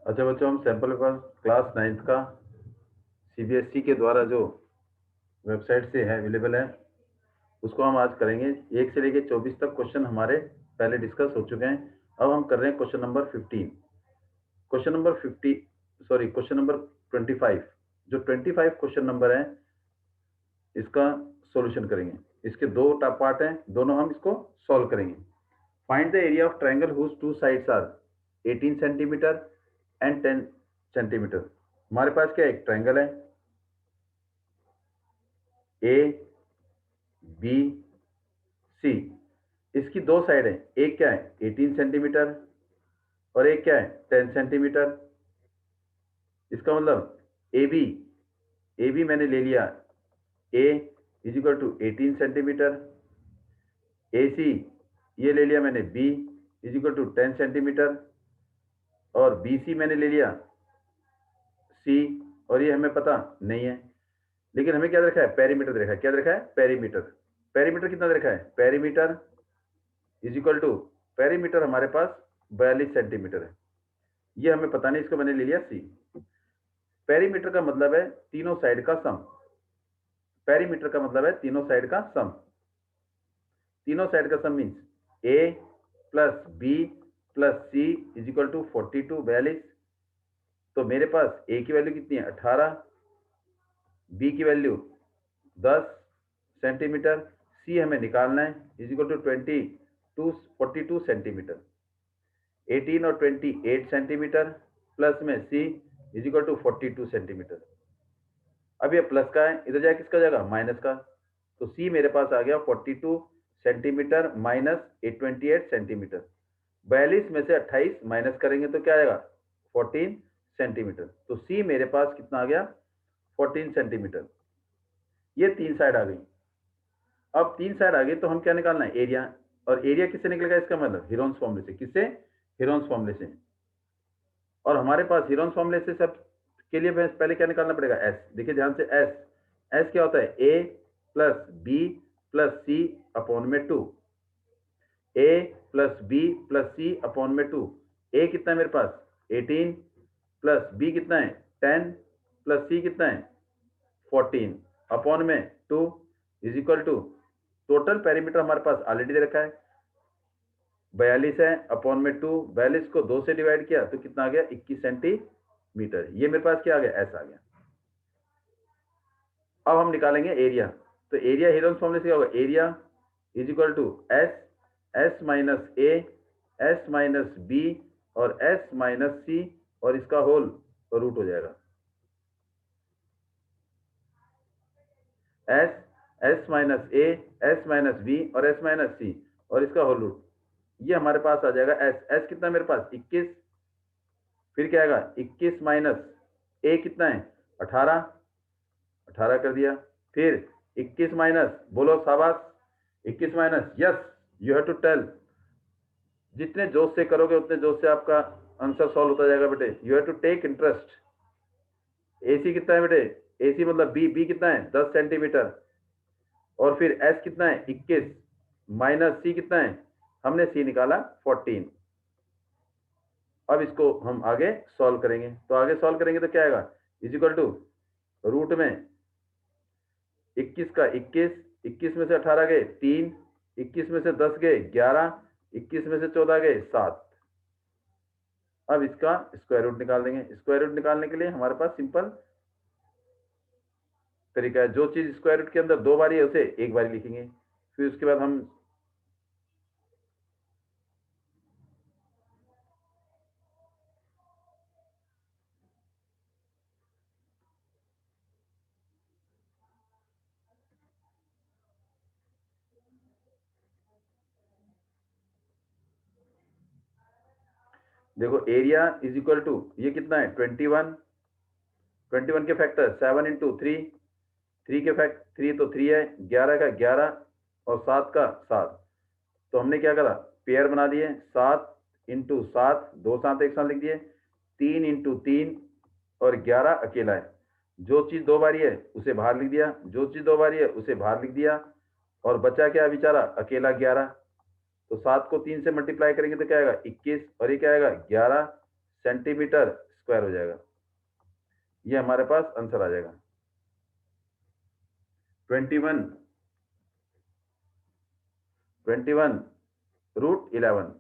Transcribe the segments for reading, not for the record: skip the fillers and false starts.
अच्छा बच्चों, हम सैंपल पेपर क्लास 9th का सीबीएसई के द्वारा जो वेबसाइट से है अवेलेबल है उसको हम आज करेंगे। 1 से लेकर 24 तक क्वेश्चन हमारे पहले डिस्कस हो चुके हैं। अब हम कर रहे हैं question number 15। Question number 50 sorry question number 25। जो 25 क्वेश्चन नंबर है इसका सॉल्यूशन करेंगे। इसके दो पार्ट हैं, दोनों हम इसको सॉल्व करेंगे। Find the area of triangle whose two sides are 18 centimetre and 10 centimetre. हमारे पास क्या एक ट्राइंगल है ए बी सी। इसकी दो साइड है, एक क्या है 18 सेंटीमीटर और एक क्या है 10 सेंटीमीटर। इसका मतलब ए बी मैंने ले लिया A is equal to 18 centimetre, A C ये ले लिया मैंने B is equal to 10 centimetre, और बी सी मैंने ले लिया सी, और ये हमें पता नहीं है। लेकिन हमें क्या दे रखा है, पेरीमीटर दे रखा है। क्या दे रखा है, पेरीमीटर। पेरीमीटर कितना दे रखा है, perimeter is equal to, perimeter हमारे पास 42 सेंटीमीटर है। ये हमें पता नहीं, इसको मैंने ले लिया सी। पेरीमीटर का मतलब है तीनों साइड का सम। पेरीमीटर का मतलब है तीनों साइड का सम। तीनों साइड का sum means A plus B plus C is equal to 42 42। तो मेरे पास ए की वैल्यू कितनी है 18, बी की वैल्यू 10 सेंटीमीटर, सी हमें निकालना है इज इक्वल टू 42 सेंटीमीटर। 18 और 28 सेंटीमीटर प्लस में सी इज इक्वल टू 42 सेंटीमीटर। अब ये प्लस का है, इधर जाए किसका जाएगा, माइनस का। तो सी मेरे पास आ गया 42 सेंटीमीटर माइनस 28 सेंटीमीटर। 42 में से 28 माइनस करेंगे तो क्या आएगा 14 सेंटीमीटर। तो सी मेरे पास कितना आ गया 14 सेंटीमीटर। ये तीन साइड आ गई। अब तीन साइड आ गई तो हम क्या निकालना है, एरिया। और एरिया किससे निकलेगा, इसका मतलब हीरोन्स फॉर्मूले से। किससे, हीरोन्स फॉर्मूले से। और हमारे पास हीरोन्स फॉर्मूले से सब के लिए पहले क्या निकालना पड़ेगा, एस। देखिए ध्यान से, एस एस क्या होता है, ए प्लस बी प्लस सी अपॉन में 2। ए प्लस बी प्लस सी अपॉन में 2। ए कितना है मेरे पास 18 प्लस बी कितना है 10 प्लस सी कितना है 14 अपॉन में 2 is equal to, total perimeter हमारे पास ऑलरेडी दे रखा है 42 है अपॉन में 2। 42 को 2 से डिवाइड किया तो कितना आ गया 21 सेंटीमीटर। ये मेरे पास क्या आ गया, एस आ गया। अब हम निकालेंगे एरिया। तो एरिया हीरोन्स फॉर्मूले से क्या होगा, area is equal to S S minus A S minus B और एस माइनस सी और इसका होल रूट हो जाएगा। S S minus A S minus B और एस माइनस सी और इसका होल रूट। ये हमारे पास आ जाएगा एस। एस कितना है मेरे पास 21, फिर क्या आएगा 21 माइनस ए कितना है 18, 18 कर दिया। फिर 21 माइनस, बोलो शाबाश, 21 minus, yes you have to tell. जितने जोश से करोगे उतने जोश से आपका आंसर सॉल्व होता जाएगा बेटे। You have to take interest. एसी कितना है बेटे, एसी मतलब बी, बी कितना है 10 सेंटीमीटर, और फिर एस कितना है 21 माइनस सी कितना है, हमने सी निकाला 14। अब इसको हम आगे सॉल्व करेंगे। तो आगे सॉल्व करेंगे तो क्या आएगा, इज इक्वल टू रूट में 21 का 21, 21 में से 18 गए 3, 21 में से 10 गए 11, 21 में से 14 गए 7। अब इसका स्क्वायर रूट निकाल देंगे। स्क्वायर रूट निकालने के लिए हमारे पास सिंपल तरीका है, जो चीज स्क्वायर रूट के अंदर दो बारी है उसे एक बारी लिखेंगे। फिर उसके बाद हम देखो एरिया इज इक्वल टू, ये कितना है 21, 21 के फैक्टर 7 इंटू 3, 3 के फैक्ट 3 तो 3 है, 11 का 11 और 7 का 7। तो हमने क्या करा, पेयर बना दिए, 7 इंटू 7, 2 7 एक साथ लिख दिए, 3 इंटू 3 और 11 अकेला है। जो चीज दो बारी है उसे बाहर लिख दिया, जो चीज दो बारी है उसे बाहर लिख दिया, और बचा क्या बेचारा, अकेला 11। तो 7 को 3 से मल्टीप्लाई करेंगे तो क्या आएगा 21, और ये क्या आएगा 11 सेंटीमीटर स्क्वायर हो जाएगा। ये हमारे पास आंसर आ जाएगा 21√11,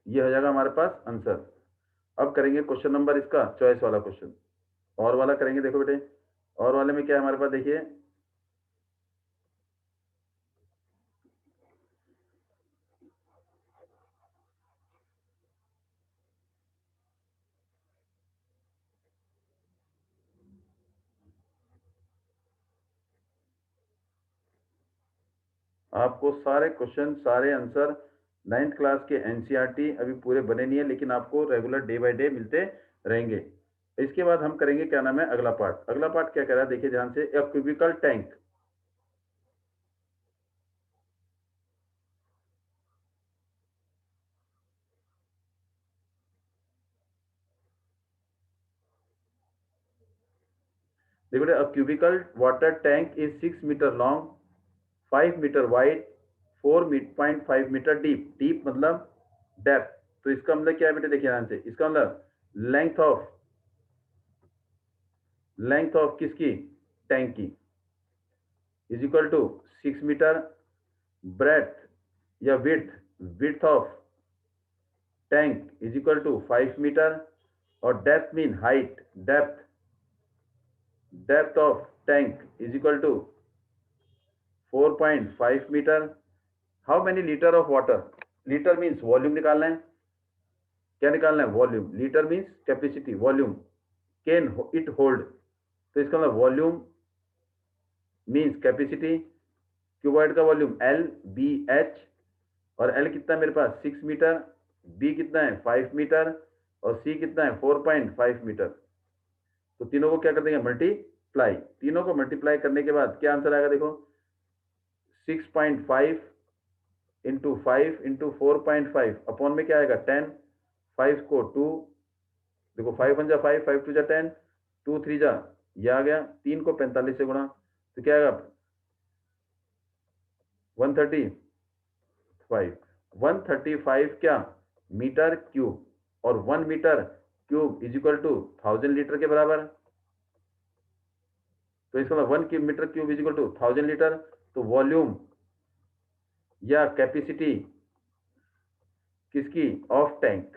ये हो जाएगा हमारे पास आंसर। अब करेंगे क्वेश्चन नंबर इसका चॉइस वाला क्वेश्चन, और वाला करेंगे। देखो बेटे, और वाले में क्या है हमारे पास, देखिए आपको सारे क्वेश्चन, सारे आंसर 9th क्लास के एनसीईआरटी अभी पूरे बने नहीं है, लेकिन आपको रेगुलर डे बाय डे मिलते रहेंगे। इसके बाद हम करेंगे क्या नाम है अगला पार्ट। अगला पार्ट क्या कह रहा है, देखिए ध्यान से, ए क्यूबिकल टैंक। देखो, a cubical water tank is 6 metre long, 5 metre wide, 4.5 metre deep. Deep मतलब डेप्थ। तो इसका मतलब क्या है बेटे, देखिए ध्यान से, इसका मतलब लेंथ ऑफ किसकी, टैंक की, is equal to 6 metre, breadth या width of tank is equal to 5 metre, और depth mean height, depth of tank is equal to 4.5 metre. How many litre of water, litre means volume निकालना है। क्या निकालना है, volume. Litre means capacity, volume can it hold. तो इसका मतलब volume means capacity, cuboid का वॉल्यूम एल बी एच, और एल कितना है मेरे पास 6 मीटर, बी कितना है 5 मीटर, और सी कितना है 4.5 मीटर। तो तीनों को क्या कर देंगे, मल्टीप्लाई। तीनों को मल्टीप्लाई करने के बाद क्या आंसर आएगा, देखो 6.5 इंटू 5 इंटू 4.5 अपॉन में क्या आएगा 10, 5 को 2, देखो 5 1 जा 5, 5 2 जा 10, 2 3 जा, ये आ गया, 3 को 45 से गुणा, तो क्या आएगा 135, 135 क्या मीटर क्यूब, और 1 metre cube is equal to 1000 litre के बराबर। तो इसका मतलब 1 metre cube is equal to 1000 litre. तो वॉल्यूम या कैपेसिटी किसकी, ऑफ टैंक,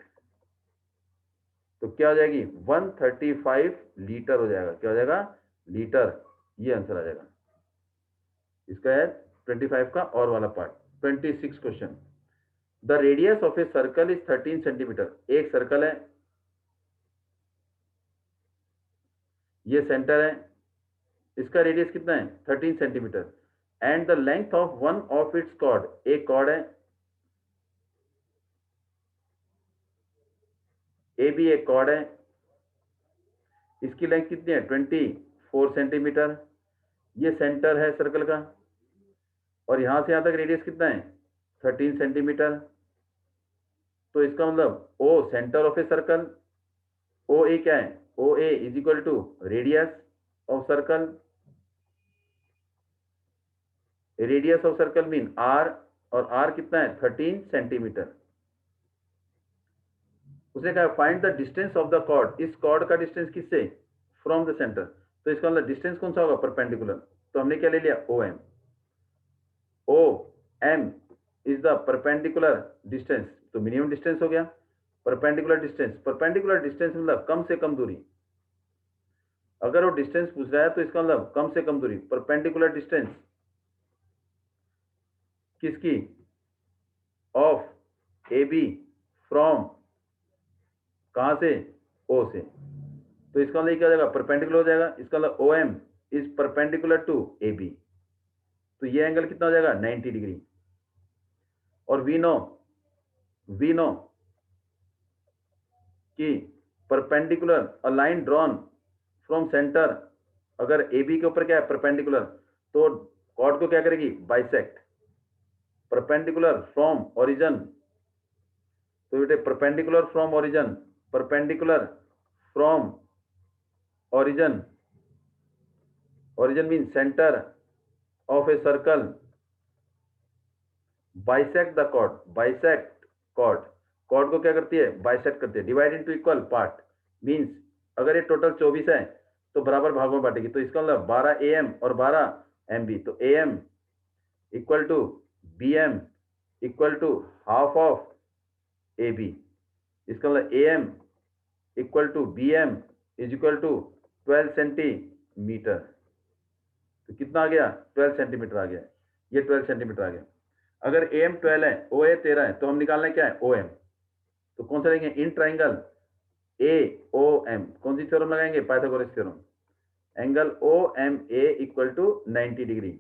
तो क्या हो जाएगी 135 लीटर हो जाएगा। क्या हो जाएगा, लीटर। ये आंसर आ जाएगा इसका है 25 का और वाला part. 26 question, the radius of a circle is 13 centimetre. एक सर्कल है, ये सेंटर है, इसका रेडियस कितना है 13 centimetre, and the length of one of its chord, एक कॉर्ड है ए भी, एक कॉर्ड है, इसकी लेंथ कितनी है 24 सेंटीमीटर। ये सेंटर है सर्कल का, और यहां से यहां तक रेडियस कितना है 13 सेंटीमीटर। तो इसका मतलब O centre of a circle, O A क्या है, O A is equal to radius of circle, radius of circle mean R, और आर कितना है 13 सेंटीमीटर। उसने कहा find the distance of the chord, इस कॉर्ड का डिस्टेंस किससे, फ्रॉम द सेंटर। तो इसका मतलब डिस्टेंस कौन सा होगा, परपेंडिकुलर। तो हमने क्या ले लिया, O M, O M is the perpendicular distance, तो मिनिमम डिस्टेंस हो गया। परपेंडिकुलर डिस्टेंस, परपेंडिकुलर डिस्टेंस मतलब कम से कम दूरी। अगर वो डिस्टेंस पूछ रहा है तो इसका मतलब कम से कम दूरी, परपेंडिकुलर डिस्टेंस किसकी, ऑफ ए बी, फ्रॉम कहां से, ओ से। तो इसका मतलब क्या हो जाएगा, परपेंडिकुलर हो जाएगा। इसका मतलब O M is perpendicular to A B, तो ये एंगल कितना हो जाएगा 90 डिग्री। और वी नो कि perpendicular a line drawn from centre, अगर ए बी के ऊपर क्या है परपेंडिकुलर, तो कॉर्ड को क्या करेगी, बाइसेक्ट। परपेंडिकुलर फ्रॉम ओरिजन, तो बेटे perpendicular from origin, perpendicular from origin, origin mean centre of a circle, bisect the chord, bisect chord, chord को क्या करती है बाइसेक्ट करती है, divide into equal part means अगर ये टोटल 24 है तो बराबर भागों में बांटेगी, तो इसका मतलब 12 AM और 12 MB, तो AM equal to BM equal to half of AB। इसका मतलब AM equal to BM is equal to 12 centimetre. तो कितना आ गया? 12 सेंटीमीटर आ गया। ये 12 सेंटीमीटर आ गया। अगर AM 12 है, OA 13 है, तो हम निकालना है क्या है? OM। तो कौन सा लेंगे? इन ट्राइंगल AOM कौन सी थ्योरम लगाएंगे? Pythagoras theorem. Angle OMA equal to 90 degree.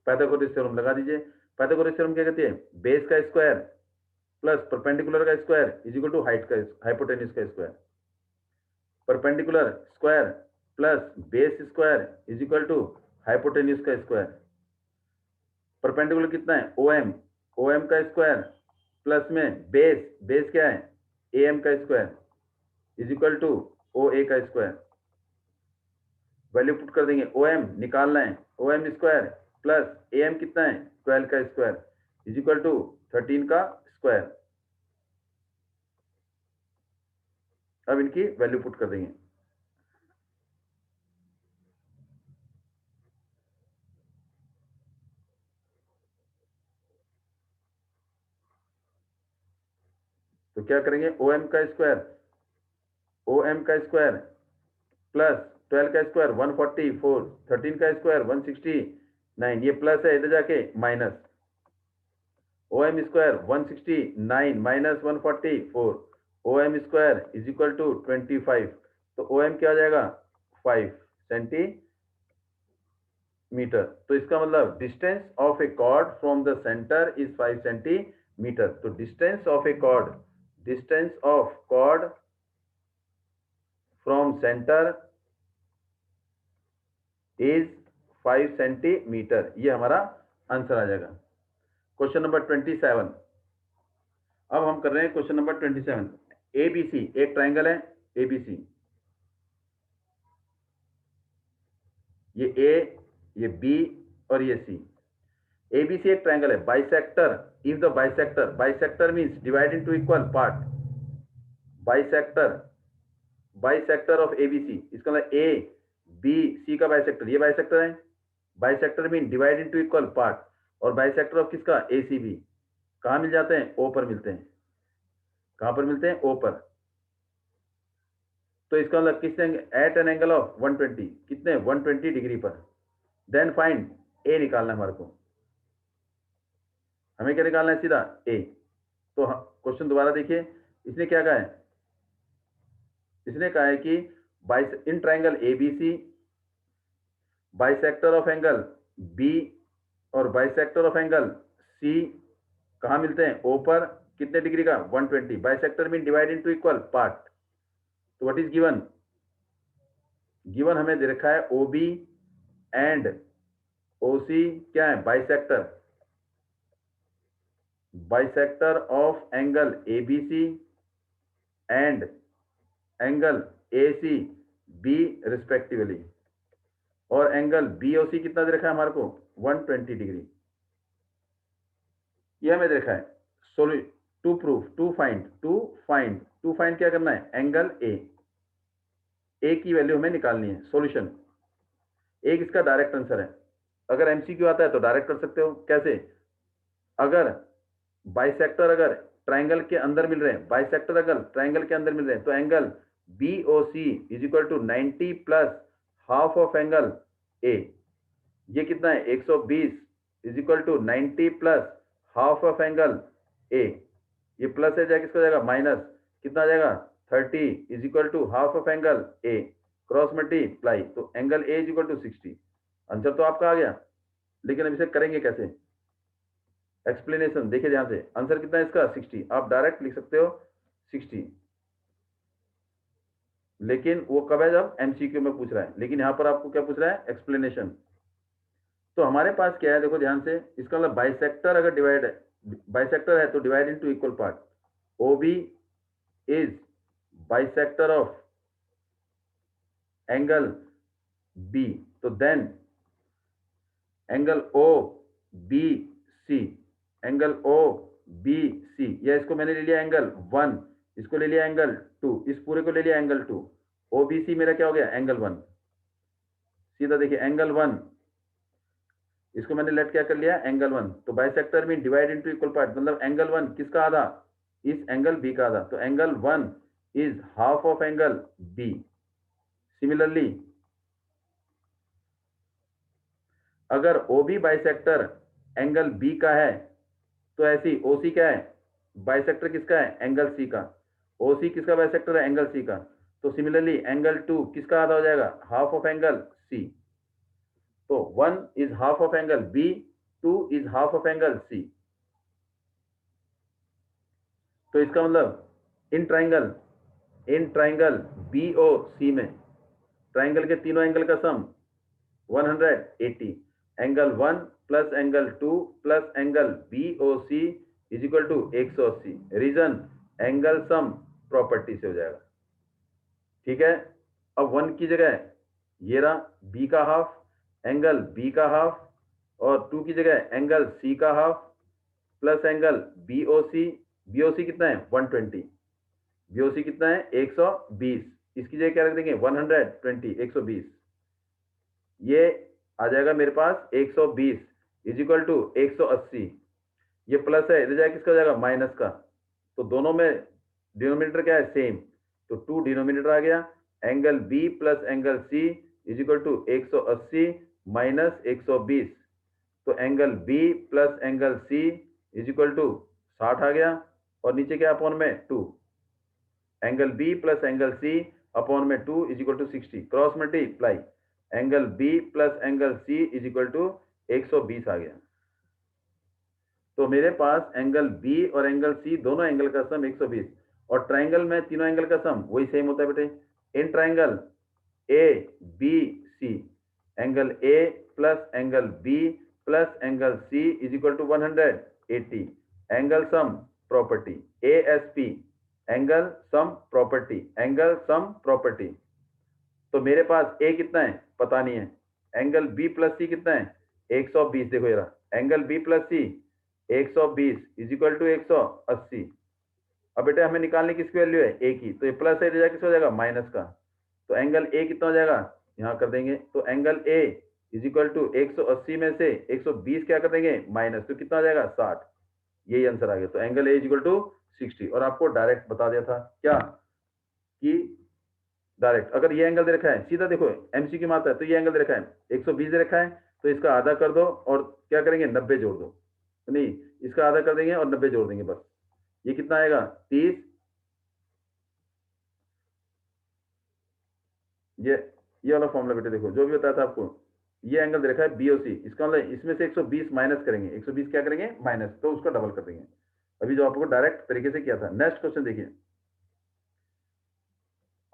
Pythagoras theorem लगा दीजिए। पाइथागोरस थ्योरम क्या कहती है? बेस का स्क्वायर प्लस परपेंडिकुलर का square is equal to height का हाइपोटेन्यूज का square. Perpendicular square plus base square is equal to hypotenuse का स्क्वायर। परपेंडिकुलर कितना है? OM, OM का स्क्वायर प्लस में बेस क्या है? AM का square is equal to OA का स्क्वायर। वैल्यू पुट कर देंगे। OM निकालना है, OM स्क्वायर प्लस AM कितना है? 12 का स्क्वायर इज इक्वल टू 13 का स्क्वायर। अब इनकी वैल्यू पुट कर देंगे। तो क्या करेंगे? OM का स्क्वायर प्लस 12 का स्क्वायर 144, 13 का स्क्वायर 169, ये प्लस है, इधर जाके minus. OM square 169 minus 144, OM square is equal to 25। तो OM क्या हो जाएगा? 5 सेंटीमीटर। तो इसका मतलब distance of a chord from the centre is 5 centimetre. तो distance of chord from centre is 5 centimetre. ये हमारा आंसर आ जाएगा। Question number 27। अब हम कर रहे हैं क्वेश्चन नंबर 27। ABC एक ट्राइंगल है, ABC, ये A, ये B और ये C। ABC एक ट्राइंगल है। Bisector, if the bisector means divide into equal part. Bisector of ABC, इसका मतलब ABC का बाइसेक्टर, ये बाइसेक्टर है। Bisector mean divide into equal part. और बाइसेक्टर ऑफ किसका? ACB। कहाँ मिल जाते हैं? O पर मिलते हैं। कहां पर मिलते हैं? O पर। तो इसका मतलब किस एट एन एंगल ऑफ 120, कितने? 120 डिग्री पर। देन फाइंड A निकालना है हमारे को। हमें क्या निकालना है? सीधा A। तो क्वेश्चन दोबारा देखिए। इसने क्या कहा है? इसने कहा है कि in triangle ABC bisector of angle B और बाइसेक्टर ऑफ एंगल C कहां मिलते हैं? O पर। कितने डिग्री का? 120। Bisector mean divide into equal part. तो व्हाट इज गिवन? गिवन हमें दे रखा है OB एंड OC क्या है? Bisector of angle ABC and angle ACB respectively. और एंगल BOC कितना दे रखा है हमारे को? 120 डिग्री। ये हमें दे रखा है। टू प्रूफ, टू फाइंड क्या करना है? एंगल A की वैल्यू हमें निकालनी है। सॉल्यूशन एक इसका डायरेक्ट आंसर है। अगर MCQ आता है तो डायरेक्ट कर सकते हो। कैसे? अगर बाइसेक्टर अगर ट्राइंगल के अंदर मिल रहे हैं, तो angle BOC is equal to 90 plus half of angle A। ये कितना है? 120 is equal to 90 plus half of angle A। ये प्लस है जाएगा, किसका जाएगा? माइनस। कितना जाएगा? 30 is equal to half of angle A। Cross multiply, तो angle A is equal to 60। Answer तो आपका आ गया। लेकिन अब इसे करेंगे कैसे? एक्सप्लेनेशन देखिए ध्यान से। आंसर कितना है इसका? 60। आप डायरेक्ट लिख सकते हो 60, लेकिन वो कब है? जब MCQ में पूछ रहा है। लेकिन यहां पर आपको क्या पूछ रहा है? एक्सप्लेनेशन। तो हमारे पास क्या है? देखो ध्यान से। इसका मतलब बाइसेक्टर अगर बाइसेक्टर है तो divide into equal part. OB is bisector of angle B, तो देन एंगल OBC, या इसको मैंने ले लिया एंगल 1, इसको ले लिया एंगल 2, इस पूरे को ले लिया एंगल 2, ओबीसी मेरा क्या हो गया एंगल 1। सीधा देखिए एंगल 1, इसको मैंने लेट क्या कर लिया एंगल 1। तो bisector mean divide into equal part, मतलब एंगल 1 किसका आधा, इस एंगल बी का आधा, तो angle 1 is half of angle B. Similarly अगर ओबी बाइसेक्टर एंगल बी का है तो ऐसी ओसी क्या है बाइसेक्टर किसका है एंगल सी का, ओसी किसका बाइसेक्टर है एंगल सी का, तो सिमिलरली एंगल 2 किसका आधा हो जाएगा हाफ ऑफ एंगल सी। तो 1 is half of angle B, 2 is half of angle C. तो इसका मतलब इन ट्राइंगल बी ओ सी में ट्राइंगल के तीनों एंगल का sum 180, angle 1 plus angle 2 plus angle B O C is equal to 180। Reason angle sum property से हो जाएगा। ठीक है, अब 1 की जगह ये रहा बी का हाफ, एंगल बी का हाफ, और 2 की जगह एंगल सी का half plus angle BOC. BOC कितना है 120, बीओसी कितना है 120, इसकी जगह क्या रख देंगे 120, 120, ये आ जाएगा मेरे पास 120 इज इक्वल टू 180। ये प्लस है, इधर जाएगा किसका हो जाएगा माइनस का, तो दोनों में डिनोमिनेटर क्या है सेम, तो 2 डिनोमिनेटर आ गया, angle B plus angle C is equal to 180 minus 120, तो angle B plus angle C is equal to 60 आ गया, और नीचे क्या अपॉन में 2, angle B plus angle C upon में 2 is equal to 60, cross multiply, angle B plus angle C is equal to 120 आ गया। तो मेरे पास एंगल बी और एंगल सी दोनों एंगल का सम 120, और ट्राइंगल में तीनों एंगल का सम वही सेम होता है बेटे। In triangle A B C angle A plus angle B plus angle C is equal to 180, angle sum property ASP, angle sum property, angle sum property. तो मेरे पास ए कितना है पता नहीं है, एंगल बी प्लस सी कितना है 120, देखो ये रहा angle B plus C 120 is equal to 180। अब बेटा हमें निकालने किसकी वैल्यू है ए की, तो ये प्लस है किसका हो जाएगा माइनस का, तो एंगल ए कितना हो जाएगा यहां कर देंगे, तो angle A is equal to 180 में से 120 क्या कर देंगे माइनस, तो कितना आ जाएगा 60, यही आंसर आ गया। तो angle A is equal to 60, और आपको डायरेक्ट बता दिया था क्या कि डायरेक्ट अगर ये एंगल दे रखा है, सीधा देखो एमसीक्यू में आता है, तो ये एंगल दे रखा है 120 दे रखा है, तो इसका आधा कर दो और क्या करेंगे 90 जोड़ दो, नहीं इसका आधा कर देंगे और 90 जोड़ देंगे बस, ये कितना आएगा 30, ये वाला फॉर्मूला बेटे देखो जो भी बताया था आपको, ये एंगल दे रखा है बीओसी, इसका मतलब इसमें से 120 माइनस करेंगे, 120 क्या करेंगे माइनस, तो उसका डबल कर देंगे। अभी जो आपको डायरेक्ट तरीके से किया था। नेक्स्ट क्वेश्चन देखिए,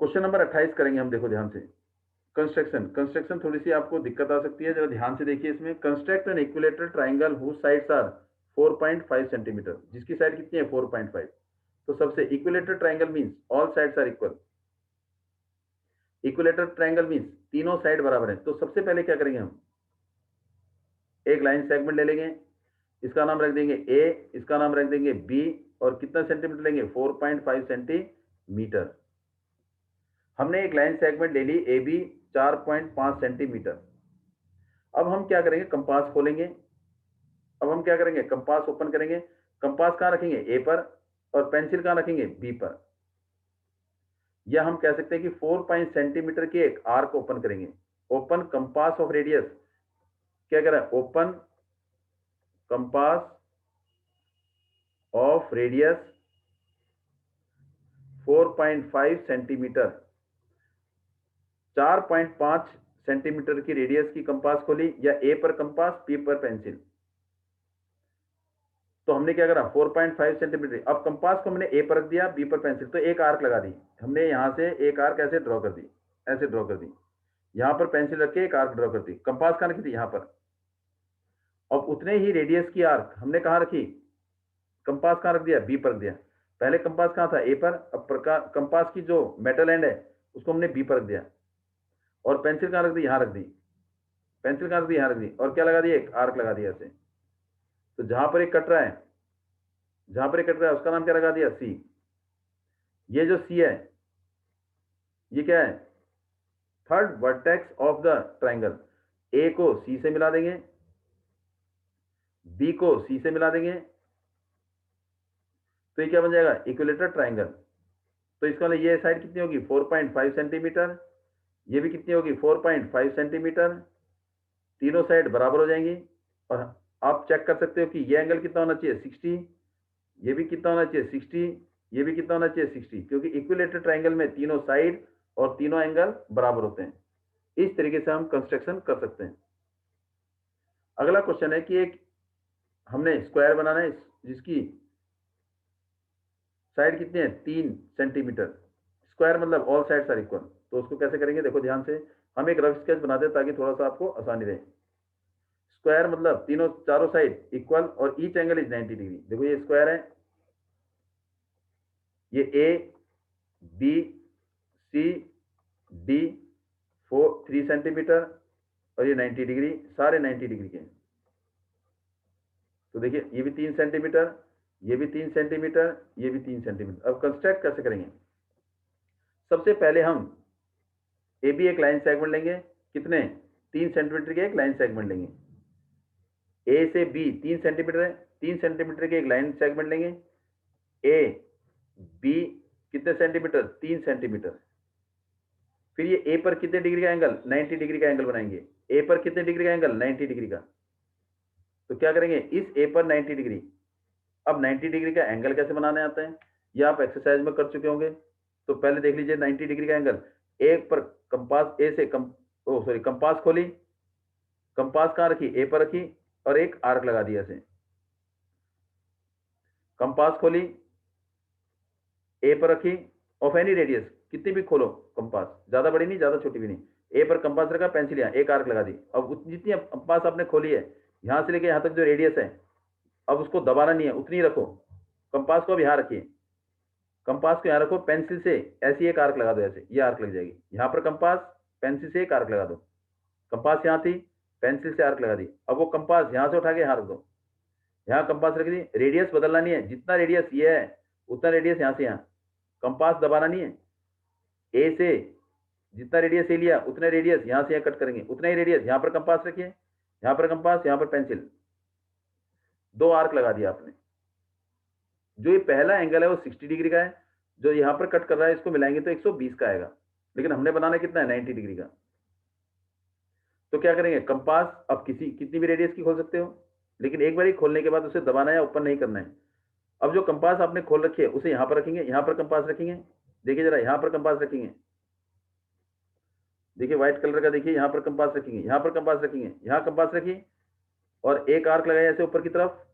क्वेश्चन नंबर 28 करेंगे हम, देखो ध्यान से। कंस्ट्रक्शन थोड़ी सी आपको दिक्कत आ सकती है, जरा ध्यान से देखिए इसमें। Construct an equilateral triangle whose sides are 4.5 centimetre, जिसकी साइड कितनी है 4.5। तो सबसे equilateral triangle means all sides are equal, equilateral triangle means तीनों साइड बराबर है। तो सबसे पहले क्या करेंगे हम, एक लाइन सेगमेंट ले लेंगे, इसका नाम रख देंगे ए, इसका नाम रख देंगे बी, और कितना सेंटीमीटर लेंगे 4.5 सेंटीमीटर। हमने एक लाइन सेगमेंट ले ली ए बी 4.5 सेंटीमीटर। अब हम क्या करेंगे कंपास खोलेंगे, अब हम क्या करेंगे कंपास ओपन करेंगे, कंपास कहाँ रखेंगे ए पर, और पेंसिल कहाँ रखेंगे बी पर, या हम कह सकते हैं कि 4.5 सेंटीमीटर के एक आर्क ओपन करेंगे। ओपन कंपास ऑफ रेडियस, क्या कह रहा है open compass of radius 4.5 centimetre, 4.5 centimetre की रेडियस की कंपास खोली, या ए पर कंपास बी पर पेंसिल। तो हमने क्या करा 4.5 सेंटीमीटर, अब कंपास को हमने ए पर रख दिया, बी पर पेंसिल, तो एक आर्क लगा दी हमने, यहां से एक आर्क ऐसे ड्रॉ कर दी, ऐसे ड्रॉ कर दी, यहां पर पेंसिल रख के एक आर्क ड्रॉ कर दी, कंपास कहां रखी थी यहां पर। अब उतने ही रेडियस की आर्क हमने कहां रखी, कंपास कहां रख दिया बी पर रख दिया। पहले कंपास कहां था ए पर, अब कंपास की जो मेटल एंड है उसको हमने बी पर रख दिया, और पेंसिल कहां रख दी यहां रख दी, पेंसिल कहां रख दी यहां रख दी, और क्या लगा दिया एक आर्क लगा दिया ऐसे। तो जहां पर एक कट रहा है, जहां पर एक कट रहा है उसका नाम क्या लगा दिया सी, ये जो सी है ये क्या है, third vertex of the triangle. A को सी से मिला देंगे, बी को सी से मिला देंगे, तो ये क्या बन जाएगा, इक्विलेटरल ट्राइंगल। तो इसका मतलब ये साइड कितनी होगी 4.5 सेंटीमीटर, ये भी कितनी होगी 4.5 सेंटीमीटर, तीनों साइड बराबर हो जाएंगी। और आप चेक कर सकते हो कि ये एंगल कितना होना चाहिए 60, ये भी कितना होना चाहिए 60, ये भी कितना होना चाहिए 60, क्योंकि इक्विलेटरल ट्राइंगल में तीनों साइड और तीनों एंगल बराबर होते हैं। इस तरीके से हम कंस्ट्रक्शन कर सकते हैं। अगला क्वेश्चन है कि एक हमने स्क्वायर बनाना है जिसकी साइड कितनी है 3 सेंटीमीटर, स्क्वायर मतलब ऑल साइड्स आर इक्वल। तो उसको कैसे करेंगे, देखो ध्यान से, हम एक रफ स्केच बनाते हैं ताकि थोड़ा सा आपको आसानी रहे। स्क्वायर मतलब तीनों चारों साइड इक्वल और ईच एंगल इज 90 डिग्री। देखो ये स्क्वायर है, ये A B C D 3 centimetre और ये 90 डिग्री, सारे 90 डिग्री के हैं। तो देखिए ये भी 3 सेंटीमीटर, ये भी 3 सेंटीमीटर, ये भी 3 सेंटीमीटर। अब कंस्ट्रक्ट कैसे करेंगे, सबसे पहले हम ए बी एक लाइन सेगमेंट लेंगे, कितने 3 सेंटीमीटर के एक लाइन सेगमेंट लेंगे। ए से बी 3 सेंटीमीटर है, 3 सेंटीमीटर के एक लाइन सेगमेंट लेंगे। ए बी कितने सेंटीमीटर 3 सेंटीमीटर। फिर ये ए पर कितने डिग्री का एंगल 90 डिग्री का एंगल बनाएंगे। ए पर कितने डिग्री का एंगल 90 डिग्री का। तो क्या करेंगे इस ए पर 90 डिग्री। अब 90 डिग्री का एंगल कैसे बनाने आता है, ये आप एक्सरसाइज में कर चुके होंगे। तो पहले देख लीजिए 90 डिग्री का एंगल, एक पर कंपास ए से कंपास खोली, कंपास कहाँ रखी ए पर रखी और एक आर्क लगा दिया ऐसे। कंपास खोली ए पर रखी, ऑफ एनी रेडियस कितनी भी खोलो कंपास, ज्यादा बड़ी नहीं ज्यादा छोटी भी नहीं। ए पर कंपास रखा, पेंसिल यहाँ एक आर्क लगा दी। अब जितनी कंपास आपने खोली है यहां से लेके यहां तक जो रेडियस है, अब उसको दबाना नहीं है, उतनी रखो। कंपास को अब यहाँ रखिए, कंपास को यहाँ रखो, पेंसिल से ऐसी एक आर्क लगा दो, ऐसे ये आर्क लग जाएगी। यहाँ पर कंपास, पेंसिल से एक आर्क लगा दो। कंपास यहाँ थी, पेंसिल से आर्क लगा दी। अब वो कंपास यहाँ से उठा के यहाँ रख दो, यहाँ कंपास रख दी। रेडियस बदलना नहीं है, जितना रेडियस ये है उतना रेडियस यहाँ से यहाँ, कंपास दबाना नहीं है। ए से जितना रेडियस ए लिया उतना रेडियस यहाँ से यहाँ कट करेंगे, उतना ही रेडियस यहाँ पर कंपास रखिए, यहाँ पर कंपास, यहाँ पर पेंसिल, 2 आर्क लगा दिया आपने। जो ये पहला एंगल है वो 60 डिग्री का है, जो यहाँ पर कट कर रहा है इसको मिलाएंगे तो 120 का आएगा, लेकिन हमने बनाना कितना है 90 डिग्री का। तो क्या करेंगे, कंपास अब कितनी भी रेडियस की खोल सकते हो, लेकिन एक बार ही खोलने के बाद उसे दबाना है, ऊपर नहीं करना है। अब जो कंपास आपने खोल रखी है उसे यहाँ पर रखेंगे, यहाँ पर कंपास रखेंगे। देखिए जरा यहाँ पर कंपास रखेंगे, देखिए व्हाइट कलर का, देखिए यहाँ पर कंपास रखेंगे, यहाँ पर कंपास रखेंगे, यहाँ कंपास रखिए और एक आर्क लगाए ऐसे ऊपर की तरफ।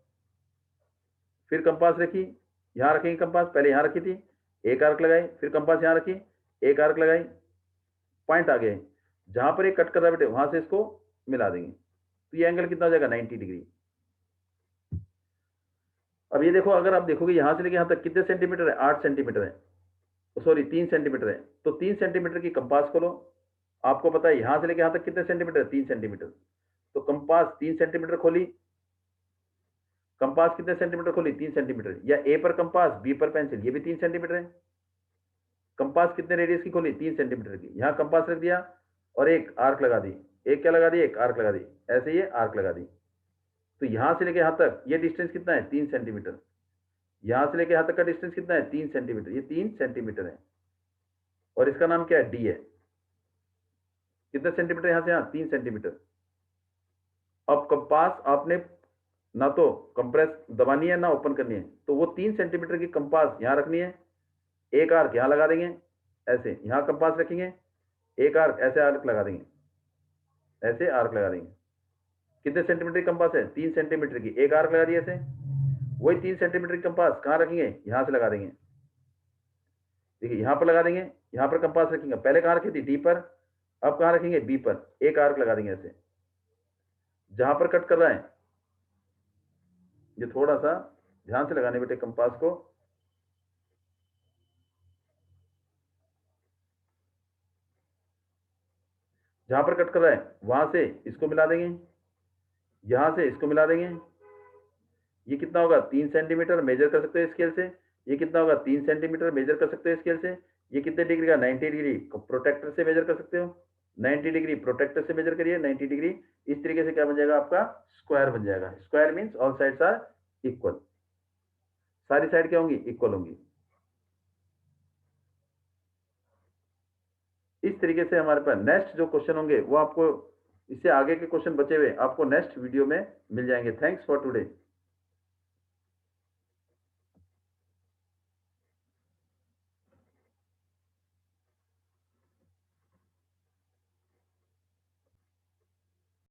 फिर कंपास रखी, यहाँ रखेंगे कंपास, पहले यहाँ रखी थी, एक आर्क लगाई, फिर कंपास यहाँ रखी, एक आर्क लगाई, पॉइंट आ गए। जहां पर एक कट कर रहा है बेटे वहां से इसको मिला देंगे, तो ये एंगल कितना हो जाएगा 90 डिग्री। अब ये देखो, अगर आप देखोगे यहां से लेके यहां तक कितने सेंटीमीटर है 8 सेंटीमीटर है, सॉरी 3 सेंटीमीटर है। तो 3 सेंटीमीटर की कंपास खोलो, आपको पता है यहां से लेके यहां तक कितने सेंटीमीटर है 3 सेंटीमीटर। तो कंपास 3 सेंटीमीटर खोली, कंपास कितने सेंटीमीटर खोली 3 सेंटीमीटर, या ए पर कंपास बी पर पेंसिल, ये भी 3 सेंटीमीटर है। कंपास कितने रेडियस की खोली 3 सेंटीमीटर की, यहाँ कंपास रख दिया और एक आर्क लगा दी, एक क्या लगा दी एक आर्क लगा दी, ऐसे ये आर्क लगा दी। तो यहां से लेके यहां तक ये डिस्टेंस कितना है 3 सेंटीमीटर, यहां से लेके यहां तक का डिस्टेंस कितना है 3 सेंटीमीटर, ये 3 सेंटीमीटर है और इसका नाम क्या है डी है। कितने सेंटीमीटर यहां से यहां 3 सेंटीमीटर। अब कंपास आपने ना तो कंप्रेस दबानी है ना ओपन करनी है, तो वो 3 सेंटीमीटर की कंपास यहां रखनी है, एक आर्क यहां लगा देंगे ऐसे, यहां कंपास रखेंगे, एक आर्क ऐसे आर्क लगा देंगे, ऐसे आर्क लगा देंगे। कितने सेंटीमीटर की कंपास है 3 सेंटीमीटर की, एक आर्क लगा दिया ऐसे। वही 3 सेंटीमीटर की कंपास कहां रखेंगे, यहां से लगा देंगे। देखिए यहां पर लगा देंगे, यहां पर कंपास रखेंगे, पहले कहां रखी थी डी पर, अब कहां रखेंगे बी पर, एक आर्क लगा देंगे ऐसे। जहां पर कट कर रहा है, ये थोड़ा सा ध्यान से लगाने बेटे कंपास को, जहां पर कट कर रहा है वहां से इसको मिला देंगे, यहां से इसको मिला देंगे। ये कितना होगा 3 सेंटीमीटर, मेजर कर सकते हो स्केल से। ये कितना होगा 3 सेंटीमीटर मेजर कर सकते हो स्केल से। ये कितने डिग्री का 90 डिग्री प्रोटेक्टर से मेजर कर सकते हो। 90 डिग्री प्रोटेक्टर से मेजर करिए 90 डिग्री। इस तरीके से क्या बन जाएगा आपका स्क्वायर बन जाएगा। Square means all sides are equal, सारी साइड क्या होंगी इक्वल होंगी। इस तरीके से हमारे पास नेक्स्ट जो क्वेश्चन होंगे वो आपको इससे आगे के क्वेश्चन बचे हुए आपको नेक्स्ट वीडियो में मिल जाएंगे। Thanks for today.